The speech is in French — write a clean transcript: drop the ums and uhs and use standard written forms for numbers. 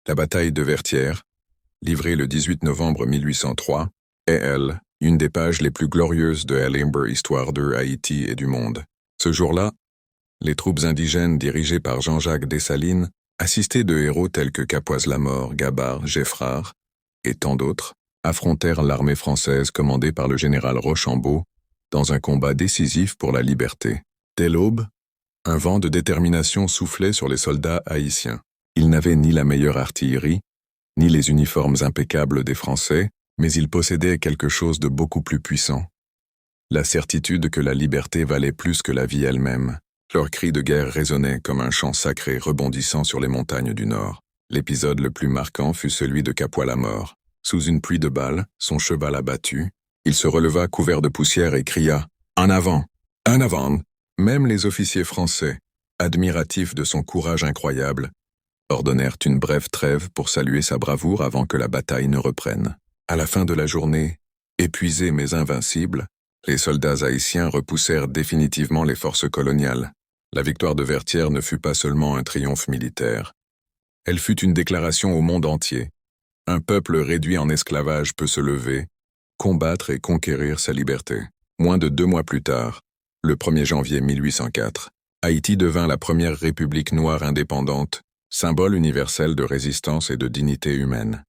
La bataille de Vertières, livrée le 18 novembre 1803, est, elle, une des pages les plus glorieuses de la libre histoire de Haïti et du monde. Ce jour-là, les troupes indigènes dirigées par Jean-Jacques Dessalines, assistées de héros tels que Capoise-Lamor, Gabard, Geffrard et tant d'autres, affrontèrent l'armée française commandée par le général Rochambeau dans un combat décisif pour la liberté. Dès l'aube, un vent de détermination soufflait sur les soldats haïtiens. Ils n'avaient ni la meilleure artillerie, ni les uniformes impeccables des Français, mais ils possédaient quelque chose de beaucoup plus puissant. La certitude que la liberté valait plus que la vie elle-même. Leurs cris de guerre résonnaient comme un chant sacré rebondissant sur les montagnes du Nord. L'épisode le plus marquant fut celui de Capois-la-Mort. Sous une pluie de balles, son cheval abattu, il se releva couvert de poussière et cria « En avant! En avant !» Même les officiers français, admiratifs de son courage incroyable, ordonnèrent une brève trêve pour saluer sa bravoure avant que la bataille ne reprenne. À la fin de la journée, épuisés mais invincibles, les soldats haïtiens repoussèrent définitivement les forces coloniales. La victoire de Vertières ne fut pas seulement un triomphe militaire. Elle fut une déclaration au monde entier. Un peuple réduit en esclavage peut se lever, combattre et conquérir sa liberté. Moins de 2 mois plus tard, le 1er janvier 1804, Haïti devint la première république noire indépendante, symbole universel de résistance et de dignité humaine.